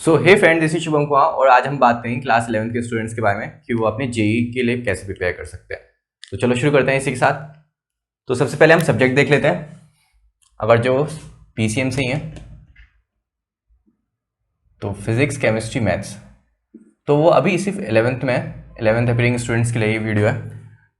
So hey friend, this is Shubham Kumar और आज हम बात करेंगे क्लास 11th के स्टूडेंट्स के बारे में कि वो अपने जेई के लिए कैसे प्रिपेयर कर सकते हैं। तो चलो शुरू करते हैं इसी के साथ। तो सबसे पहले हम सब्जेक्ट देख लेते हैं। अगर जो पीसीएम से ही है तो फिजिक्स, केमिस्ट्री, मैथ्स, तो वो अभी सिर्फ 11th में है। 11th अपियरिंग स्टूडेंट्स के लिए ये वीडियो है।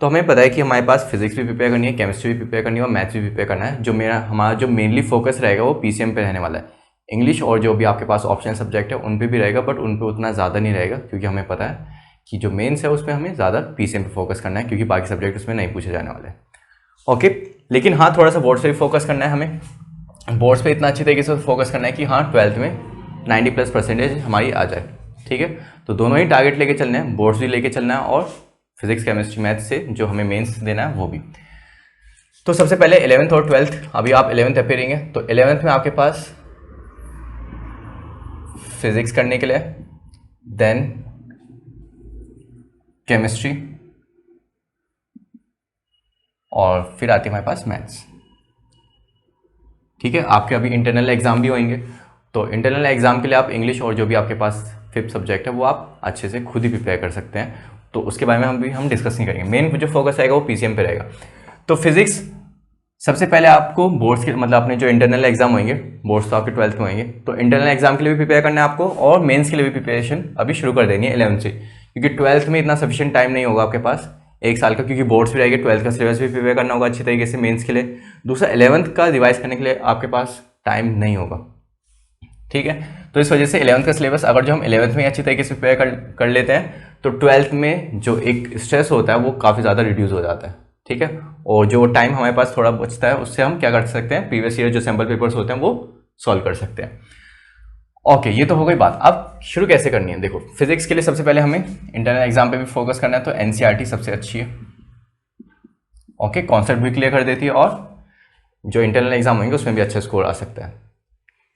तो हमें पता है कि हमारे पास फिजिक्स भी प्रिपेयर करनी है, केमिस्ट्री भी प्रिपेयर करनी है और मैथ्स भी प्रिपेयर करना है। हमारा जो मेनली फोकस रहेगा वो पीसीएम पे रहने वाला है। इंग्लिश और जो भी आपके पास ऑप्शनल सब्जेक्ट है उन पे भी रहेगा, बट उन पे उतना ज़्यादा नहीं रहेगा क्योंकि हमें पता है कि जो मेंस है उसमें हमें ज़्यादा पीसीएम पे फोकस करना है क्योंकि बाकी सब्जेक्ट उसमें नहीं पूछे जाने वाले। ओके, लेकिन हाँ, थोड़ा सा बोर्ड्स पे भी फोकस करना है हमें। बोर्ड्स पे इतना अच्छी तरीके से फोकस करना है कि हाँ 12th में 90+ % हमारी आ जाए। ठीक है, तो दोनों ही टारगेट लेके चलना है, बोर्ड्स भी लेके चलना है और फिजिक्स, केमिस्ट्री, मैथ से जो हमें मेंस देना है वो भी। तो सबसे पहले 11th और 12th, अभी आप 11th अपियरिंग है तो 11th में आपके पास फिजिक्स करने के लिए, देन केमिस्ट्री और फिर आती है हमारे पास मैथ्स। ठीक है, आपके अभी इंटरनल एग्जाम भी होंगे तो इंटरनल एग्जाम के लिए आप इंग्लिश और जो भी आपके पास 5th सब्जेक्ट है वो आप अच्छे से खुद ही प्रिपेयर कर सकते हैं। तो उसके बारे में हम डिस्कस नहीं करेंगे। मेन जो फोकस रहेगा वो पीसीएम पे रहेगा। तो फिजिक्स सबसे पहले आपको बोर्ड्स के मतलब अपने जो इंटरनल एग्जाम होंगे, बोर्ड्स तो आपके 12th में होंगे, तो इंटरनल एग्जाम के लिए भी प्रिपेयर करना है आपको और मेंस के लिए भी प्रिपरेशन अभी शुरू कर देनी है 11th से, क्योंकि 12th में इतना सफिशिएंट टाइम नहीं होगा आपके पास एक साल का, क्योंकि बोर्ड्स भी रहेंगे, 12th का सिलेबस भी प्रिपेयर करना होगा अच्छी तरीके से मेंस के लिए। दूसरा 11th का रिवाइज करने के लिए आपके पास टाइम नहीं होगा। ठीक है, तो इस वजह से 11th का सिलेबस अगर जो हम 11th में अच्छी तरीके से प्रिपेयर कर लेते हैं तो 12th में जो एक स्ट्रेस होता है वो काफ़ी ज़्यादा रिड्यूस हो जाता है। ठीक है, और जो टाइम हमारे पास थोड़ा बचता है उससे हम क्या कर सकते हैं, प्रीवियस ईयर जो सैम्पल पेपर्स होते हैं वो सॉल्व कर सकते हैं। ओके, ये तो हो गई बात। अब शुरू कैसे करनी है, देखो फिजिक्स के लिए सबसे पहले हमें इंटरनल एग्जाम पे भी फोकस करना है तो एनसीईआरटी सबसे अच्छी है। ओके, कॉन्सेप्ट भी क्लियर कर देती है और जो इंटरनल एग्जाम होंगे उसमें भी अच्छा स्कोर आ सकता है।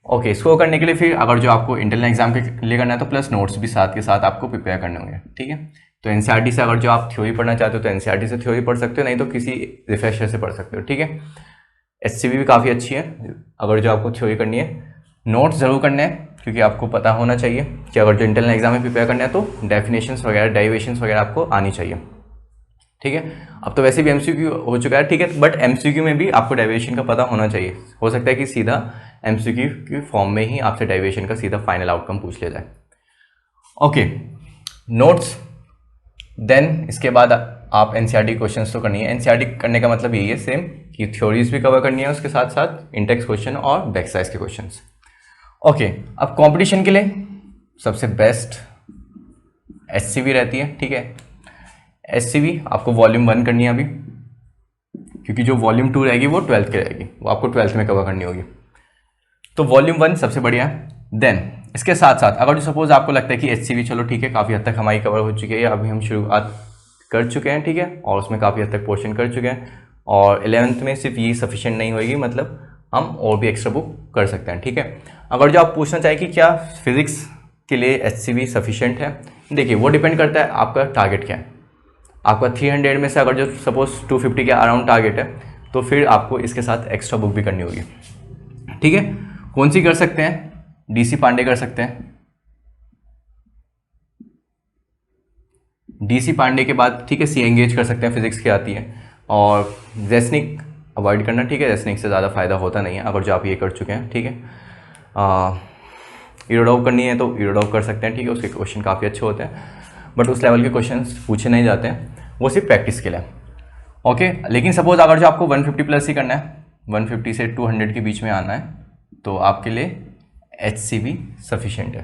ओके, स्कोर करने के लिए फिर अगर जो आपको इंटरनल एग्जाम के लिए करना है तो प्लस नोट्स भी साथ के साथ आपको प्रिपेयर करने होंगे। ठीक है, तो एनसीईआरटी से अगर जो आप थ्योरी पढ़ना चाहते हो तो एनसीईआरटी से थ्योरी पढ़ सकते हो, नहीं तो किसी रिफ्रेशर से पढ़ सकते हो। ठीक है, एचसीवी भी काफ़ी अच्छी है अगर जो आपको थ्योरी करनी है। नोट्स ज़रूर करने हैं क्योंकि आपको पता होना चाहिए कि अगर जो इंटरनल एग्जाम में प्रिपेयर करना है तो डेफिनेशंस वगैरह, डेरिवेशंस वगैरह आपको आनी चाहिए। ठीक है, अब तो वैसे भी एमसीक्यू हो चुका है। ठीक है, बट एमसीक्यू में भी आपको डेरिवेशन का पता होना चाहिए। हो सकता है कि सीधा एमसीक्यू की फॉर्म में ही आपसे डेरिवेशन का सीधा फाइनल आउटकम पूछ लिया जाए। ओके, नोट्स, देन इसके बाद आप एनसीईआरटी क्वेश्चंस तो करनी है। एनसीईआरटी करने का मतलब यही है सेम कि थ्योरीज भी कवर करनी है, उसके साथ साथ इंटेक्स क्वेश्चन और बैक साइज के क्वेश्चंस। ओके, अब कंपटीशन के लिए सबसे बेस्ट एचसीवी रहती है। ठीक है, एचसीवी आपको वॉल्यूम 1 करनी है अभी, क्योंकि जो वॉल्यूम 2 रहेगी वो 12th की रहेगी, वो आपको 12th में कवर करनी होगी। तो वॉल्यूम 1 सबसे बढ़िया है। देन इसके साथ साथ अगर जो सपोज आपको लगता है कि एचसीवी चलो ठीक है काफ़ी हद तक हमारी कवर हो चुकी है या अभी हम शुरुआत कर चुके हैं, ठीक है, और उसमें काफ़ी हद तक पोर्शन कर चुके हैं और 11th में सिर्फ ये सफिशिएंट नहीं होगी, मतलब हम और भी एक्स्ट्रा बुक कर सकते हैं। ठीक है, अगर जो आप पूछना चाहें कि क्या फिजिक्स के लिए एचसीवी सफिशिएंट है, देखिए वो डिपेंड करता है आपका टारगेट क्या है। आपका 300 में से अगर जो सपोज 250 के अराउंड टारगेट है तो फिर आपको इसके साथ एक्स्ट्रा बुक भी करनी होगी। ठीक है, कौन सी कर सकते हैं, डीसी पांडे कर सकते हैं। डीसी पांडे के बाद ठीक है सी एंगेज कर सकते हैं, फिजिक्स की आती है, और जेसनिक अवॉइड करना। ठीक है, जेसनिक से ज़्यादा फायदा होता नहीं है अगर जो आप ये कर चुके हैं। ठीक है, इरोडोव करनी है तो इरोडोव कर सकते हैं। ठीक है, उसके क्वेश्चन काफ़ी अच्छे होते हैं बट उस लेवल के क्वेश्चन पूछे नहीं जाते हैं, वो सिर्फ प्रैक्टिस के लिए। ओके, लेकिन सपोज अगर जो आपको 150+ ही करना है, 150 से 200 के बीच में आना है तो आपके लिए एचसीवी सफिशिएंट है।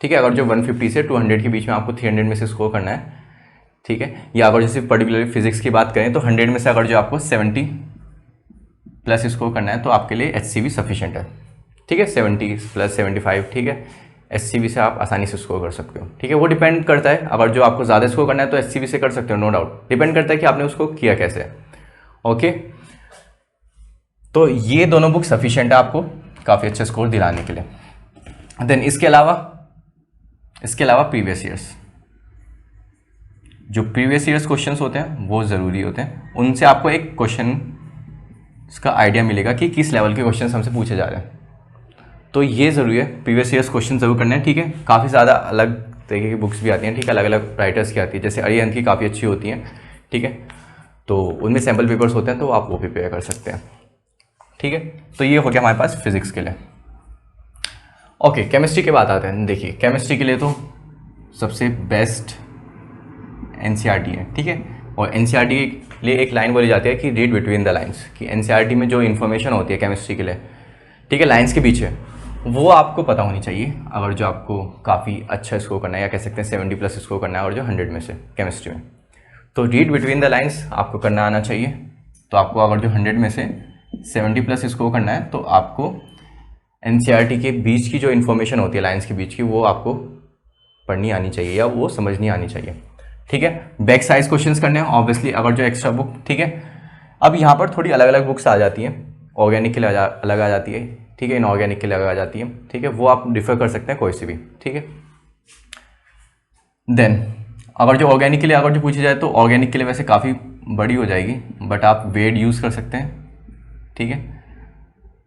ठीक है, अगर जो 150 से 200 के बीच में आपको 300 में से स्कोर करना है, ठीक है, या अगर जैसे पर्टिकुलरली फिजिक्स की बात करें तो 100 में से अगर जो आपको 70+ स्कोर करना है तो आपके लिए एचसीवी सफिशिएंट है। ठीक है, 70+75, ठीक है, एचसीवी से आप आसानी से स्कोर कर सकते हो। ठीक है, वो डिपेंड करता है, अगर जो आपको ज़्यादा स्कोर करना है तो एचसीवी से कर सकते हो, नो डाउट, डिपेंड करता है कि आपने उसको किया कैसे है। ओके, तो ये दोनों बुक सफिशिएंट है आपको काफ़ी अच्छा स्कोर दिलाने के लिए। देन इसके अलावा प्रीवियस ईयर्स, जो प्रीवियस ईयर्स क्वेश्चंस होते हैं वो ज़रूरी होते हैं, उनसे आपको एक क्वेश्चन का आइडिया मिलेगा कि किस लेवल के क्वेश्चंस हमसे पूछे जा रहे हैं। तो ये ज़रूरी है, प्रीवियस ईयर्स क्वेश्चन ज़रूर करना है, ठीक है। काफ़ी ज़्यादा अलग तरीके की बुक्स भी आती हैं, ठीक है, अलग अलग राइटर्स की आती है, जैसे अरिहंत की काफ़ी अच्छी होती हैं, ठीक है, तो उनमें सैम्पल पेपर्स होते हैं, तो आप वो प्रिपेयर कर सकते हैं, ठीक है। तो ये हो गया हमारे पास फिजिक्स के लिए। ओके, केमिस्ट्री के बाद आते हैं। देखिए, केमिस्ट्री के लिए तो सबसे बेस्ट एनसीईआरटी है, ठीक है। और एनसीईआरटी के लिए एक लाइन बोली जाती है कि रीड बिटवीन द लाइन्स, कि एनसीईआरटी में जो इन्फॉर्मेशन होती है केमिस्ट्री के लिए, ठीक है, लाइन्स के पीछे, वो आपको पता होनी चाहिए अगर जो आपको काफ़ी अच्छा स्कोर करना है, या कह सकते हैं 70+ स्कोर करना है, और जो 100 में से केमिस्ट्री में, तो रीड बिटवीन द लाइन्स आपको करना आना चाहिए। तो आपको अगर जो 100 में से 70+ स्कोर करना है, तो आपको एनसीईआरटी के बीच की जो इन्फॉर्मेशन होती है लाइन्स के बीच की, वो आपको पढ़नी आनी चाहिए या वो समझनी आनी चाहिए, ठीक है। बैक साइज क्वेश्चंस करने हैं ऑब्वियसली, अगर जो एक्स्ट्रा बुक, ठीक है। अब यहाँ पर थोड़ी अलग अलग बुक्स आ जाती हैं, ऑर्गेनिक के लिए अलग आ जाती है, ठीक है, इनऑर्गेनिक के लिए अलग आ जाती है, ठीक है, वो आप डिफर कर सकते हैं कोई से भी, ठीक है। देन अगर जो ऑर्गेनिक के लिए अगर जो पूछी जाए, तो ऑर्गेनिक के लिए वैसे काफ़ी बड़ी हो जाएगी, बट आप वेड यूज़ कर सकते हैं, ठीक है।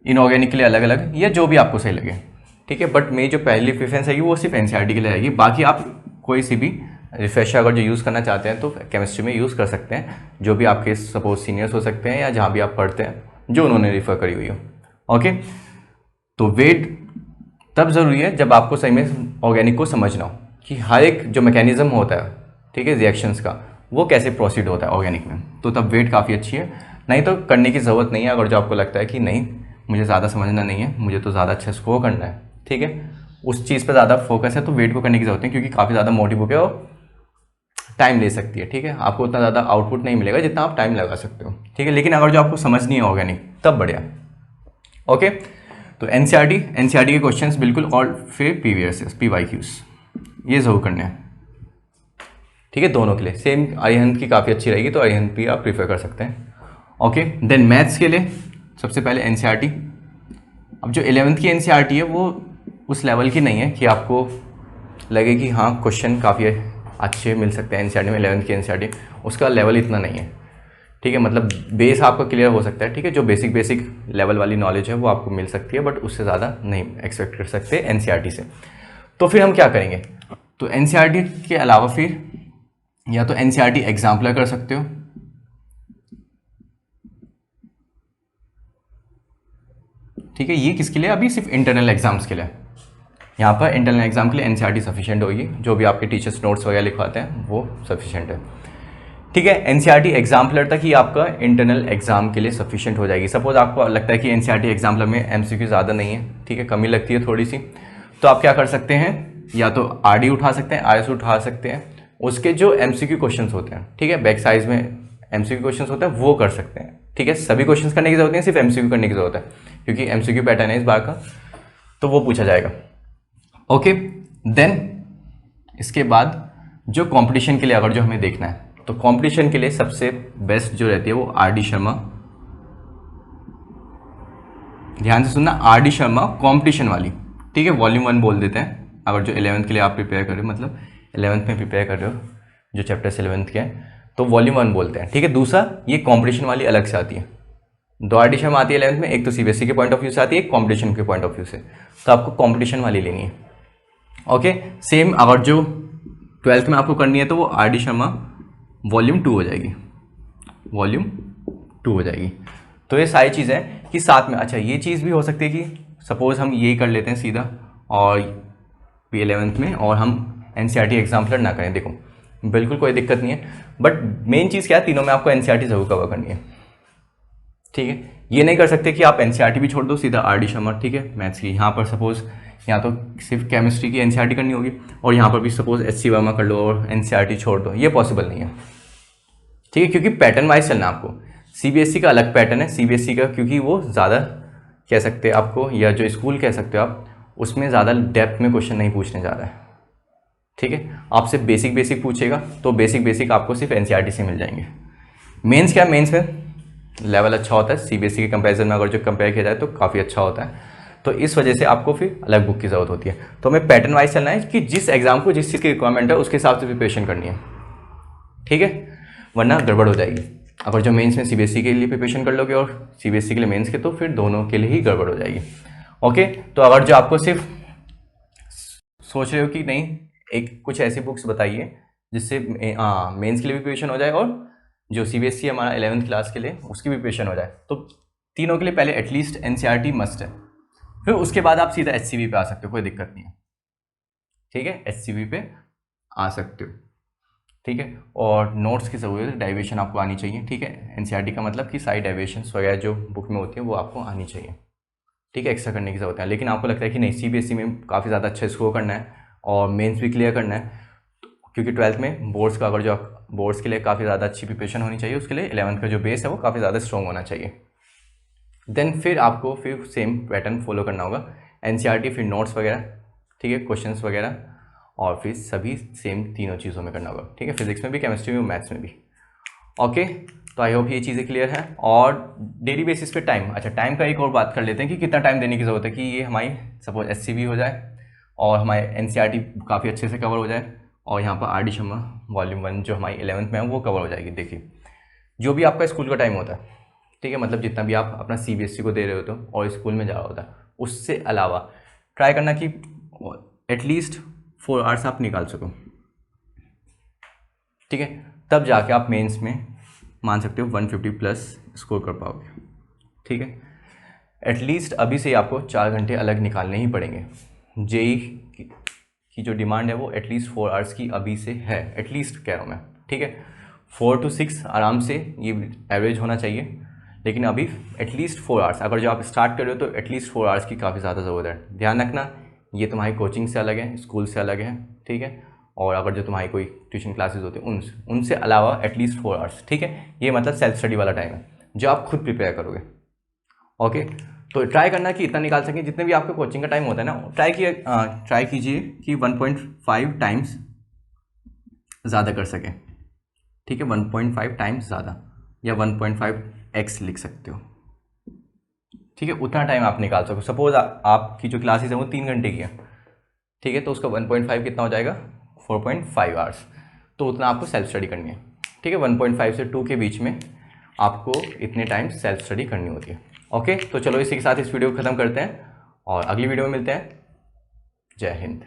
इनऑर्गेनिक के लिए अलग अलग, या जो भी आपको सही लगे, ठीक है। बट मेरी जो पहली प्रेफरेंस है वो सिर्फ एनसीईआरटी के लिए आएगी, बाकी आप कोई सी भी रिफ्रेशर अगर जो यूज़ करना चाहते हैं तो केमिस्ट्री में यूज़ कर सकते हैं, जो भी आपके सपोज सीनियर्स हो सकते हैं या जहाँ भी आप पढ़ते हैं, जो उन्होंने रिफ़र करी हुई हो, ओके। तो वेट तब ज़रूरी है जब आपको सही में ऑर्गेनिक को समझना हो कि हर एक जो मैकेनिज़्म होता है, ठीक है, रिएक्शंस का, वो कैसे प्रोसीड होता है ऑर्गेनिक में, तो तब वेट काफ़ी अच्छी है। नहीं तो करने की ज़रूरत नहीं है, अगर जो आपको लगता है कि नहीं मुझे ज़्यादा समझना नहीं है, मुझे तो ज़्यादा अच्छा स्कोर करना है, ठीक है, उस चीज़ पर ज़्यादा फोकस है, तो वेट को करने की ज़रूरत नहीं, क्योंकि काफ़ी ज़्यादा मोटी बुक है और टाइम ले सकती है, ठीक है। आपको उतना ज़्यादा आउटपुट नहीं मिलेगा जितना आप टाइम लगा सकते हो, ठीक है। लेकिन अगर जो आपको समझनी है ऑर्गेनिक, तब बढ़िया, ओके। तो एनसीईआरटी के क्वेश्चंस बिल्कुल, और फिर पीवीएस पीवाईक्यूज ये ज़रूर करने हैं, ठीक है, दोनों के लिए। सेम अरिहंत की काफ़ी अच्छी रहेगी, तो अरिहंत भी आप प्रीफर कर सकते हैं, ओके। देन मैथ्स के लिए सबसे पहले एनसीईआरटी। अब जो 11th की एनसीईआरटी है वो उस लेवल की नहीं है कि आपको लगे कि हाँ क्वेश्चन काफ़ी अच्छे मिल सकते हैं एनसीईआरटी में। 11th की एनसीईआरटी उसका लेवल इतना नहीं है, ठीक है, मतलब बेस आपका क्लियर हो सकता है, ठीक है, जो बेसिक लेवल वाली नॉलेज है वो आपको मिल सकती है, बट उससे ज़्यादा नहीं एक्सपेक्ट कर सकते एनसीईआरटी से। तो फिर हम क्या करेंगे, तो एनसीईआरटी के अलावा फिर या तो एनसीईआरटी एग्जाम्पलर कर सकते हो, ठीक है। ये किसके लिए, अभी सिर्फ इंटरनल एग्जाम्स के लिए। यहाँ पर इंटरनल एग्जाम के लिए एनसीईआरटी सफिशिएंट होगी, जो भी आपके टीचर्स नोट्स वगैरह लिखवाते हैं वो सफिशिएंट है, ठीक है। एनसीईआरटी एग्जाम्पलर तक ही आपका इंटरनल एग्जाम के लिए सफिशिएंट हो जाएगी। सपोज आपको लगता है कि एनसीईआरटी एग्जाम्पलर में एमसीक्यू ज़्यादा नहीं है, ठीक है, कमी लगती है थोड़ी सी, तो आप क्या कर सकते हैं, या तो आरडी उठा सकते हैं, आरएस उठा सकते हैं, उसके जो एमसीक्यू क्वेश्चंस होते हैं, ठीक है, बैक साइज में एमसीक्यू क्वेश्चंस होते हैं वो कर सकते हैं, ठीक है। सभी क्वेश्चंस करने की जरूरत नहीं, सिर्फ एमसीक्यू करने की जरूरत है, क्योंकि एमसीक्यू पैटर्न है इस बार का, तो वो पूछा जाएगा, ओके। देन इसके बाद जो कंपटीशन के लिए अगर जो हमें देखना है, तो कंपटीशन के लिए सबसे बेस्ट जो रहती है वो आरडी शर्मा, ध्यान से सुनना, आरडी शर्मा कंपटीशन वाली, ठीक है, वॉल्यूम 1 बोल देते हैं। अगर जो 11th के लिए आप प्रिपेयर कर रहे हो, मतलब 11th में प्रिपेयर कर रहे हो, जो चैप्टर्स 11th के हैं, तो वॉल्यूम 1 बोलते हैं, ठीक है। दूसरा ये कंपटीशन वाली अलग से आती है, दो आरडी शर्मा आती है 11th में, एक तो सीबीएसई के पॉइंट ऑफ व्यू से आती है, एक कॉम्पिटिशन के पॉइंट ऑफ व्यू से, तो आपको कॉम्पिटिशन वाली लेनी है, ओके। सेम अगर जो 12th में आपको करनी है, तो वो आरडी शर्मा वॉल्यूम 2 हो जाएगी, वॉल्यूम 2 हो जाएगी। तो ये सारी चीज़ें कि साथ में, अच्छा ये चीज़ भी हो सकती है कि सपोज हम यही कर लेते हैं सीधा और भी 11th में, और हम एनसीईआरटी एग्जाम्पलर ना करें, देखो बिल्कुल कोई दिक्कत नहीं है, बट मेन चीज़ क्या है, तीनों में आपको एनसीईआरटी जरूर कवर करनी है, ठीक है। ये नहीं कर सकते कि आप एनसीईआरटी भी छोड़ दो सीधा आरडी शर्मा, ठीक है, मैथ्स की। यहाँ पर सपोज यहाँ तो सिर्फ केमिस्ट्री की एनसीईआरटी करनी होगी, और यहाँ पर भी सपोज एचसी वर्मा कर लो और एनसीईआरटी छोड़ दो, ये पॉसिबल नहीं है, ठीक है, क्योंकि पैटर्न वाइज चलना आपको। सीबीएसई का अलग पैटर्न है, सीबीएसई का क्योंकि वो ज़्यादा कह सकते हैं आपको, या जो स्कूल कह सकते हो आप, उसमें ज़्यादा डेप्थ में क्वेश्चन नहीं पूछने जा रहा है, ठीक है। आपसे बेसिक पूछेगा, तो बेसिक आपको सिर्फ एनसीईआरटी से मिल जाएंगे। मेंस क्या, मेंस में लेवल अच्छा होता है सीबीएसई के कंपैरिजन में, अगर जो कंपेयर किया जाए तो काफ़ी अच्छा होता है, तो इस वजह से आपको फिर अलग बुक की ज़रूरत होती है। तो हमें पैटर्न वाइज चलना है कि जिस एग्जाम को जिस चीज़ की रिक्वायरमेंट है उसके हिसाब से प्रिपरेशन करनी है, ठीक है, वरना गड़बड़ हो जाएगी। अगर जो मेंस में सीबीएसई के लिए प्रिपरेशन कर लोगे और सीबीएसई के लिए मेंस के, तो फिर दोनों के लिए ही गड़बड़ हो जाएगी, ओके, तो अगर जो आपको सिर्फ सोच रहे हो कि नहीं एक कुछ ऐसी बुक्स बताइए जिससे मेंस के लिए भी प्रिपरेशन हो जाए और जो सीबीएसई हमारा 11th क्लास के लिए उसकी भी प्रिपरेशन हो जाए, तो तीनों के लिए पहले एटलीस्ट एनसीईआरटी मस्ट है, फिर उसके बाद आप सीधा एचसीवी पे आ सकते हो, कोई दिक्कत नहीं है। ठीक है, एचसीवी पे आ सकते हो। ठीक है, और नोट्स की ज़रूरत है, डेरिवेशन आपको आनी चाहिए। ठीक है, एनसीईआरटी का मतलब कि सारी डेरिवेशंस वगैरह जो बुक में होती है वो आपको आनी चाहिए। ठीक है, एक्स्ट्रा करने की ज़रूरत है। लेकिन आपको लगता है कि नहीं सीबीएसई में काफ़ी ज़्यादा अच्छा स्कोर करना है और मेंस भी क्लियर करना है, क्योंकि 12th में बोर्ड्स का अगर जो बोर्ड्स के लिए काफ़ी ज़्यादा अच्छी प्रिपरेशन होनी चाहिए, उसके लिए 11th का जो बेस है वो काफ़ी ज़्यादा स्ट्रॉन्ग होना चाहिए। देन फिर आपको फिर सेम पैटर्न फॉलो करना होगा, एनसीईआरटी फिर नोट्स वगैरह, ठीक है, क्वेश्चंस वगैरह, और फिर सभी सेम तीनों चीज़ों में करना होगा। ठीक है, फिजिक्स में भी, केमिस्ट्री में, मैथ्स में भी। ओके, तो आई होप ये चीज़ें क्लियर है। और डेली बेसिस पे टाइम, अच्छा टाइम का एक और बात कर लेते हैं कि कितना टाइम देने की ज़रूरत है कि ये हमारी सपोज एचसीवी हो जाए और हमारे एनसीईआरटी काफ़ी अच्छे से कवर हो जाए और यहाँ पर आर.डी. शर्मा वॉल्यूम 1 जो हमारी 11th में है वो कवर हो जाएगी। देखिए जो भी आपका स्कूल का टाइम होता है, ठीक है, मतलब जितना भी आप अपना सीबीएसई को दे रहे होते हो और स्कूल में जा रहा होता है, उससे अलावा ट्राई करना कि एटलीस्ट 4 आवर्स आप निकाल सको। ठीक है, तब जाके आप मेंस में मान सकते हो 150 प्लस स्कोर कर पाओगे। ठीक है, एटलीस्ट अभी से आपको 4 घंटे अलग निकालने ही पड़ेंगे। जेई की जो डिमांड है वो एटलीस्ट 4 आवर्स की अभी से है, एटलीस्ट कह रहा हूँ मैं। ठीक है, 4 to 6 आराम से ये एवरेज होना चाहिए, लेकिन अभी एटलीस्ट 4 आवर्स, अगर जो आप स्टार्ट कर रहे हो तो एटलीस्ट 4 आवर्स की काफ़ी ज़्यादा ज़रूरत है। ध्यान रखना ये तुम्हारी कोचिंग से अलग है, स्कूल से अलग है। ठीक है, और अगर जो तुम्हारी कोई ट्यूशन क्लासेस होती हैं उनसे अलावा एटलीस्ट 4 आवर्स। ठीक है, ये मतलब सेल्फ स्टडी वाला टाइम है जो आप खुद प्रिपेयर करोगे। ओके, तो ट्राई करना कि इतना निकाल सकें, जितने भी आपका कोचिंग का टाइम होता है ना, ट्राई कीजिए कि 1.5 टाइम्स ज़्यादा कर सकें। ठीक है, 1.5 टाइम्स ज़्यादा या 1.5x लिख सकते हो। ठीक है, उतना टाइम आप निकाल सको। सपोज आपकी जो क्लासेस है वो 3 घंटे की है, ठीक है, तो उसका 1.5 कितना हो जाएगा, 4.5 आवर्स। तो उतना आपको सेल्फ स्टडी करनी है। ठीक है, 1.5 से 2 के बीच में आपको इतने टाइम सेल्फ स्टडी करनी होती है। ओके, तो चलो इसी के साथ इस वीडियो को ख़त्म करते हैं और अगली वीडियो में मिलते हैं। जय हिंद।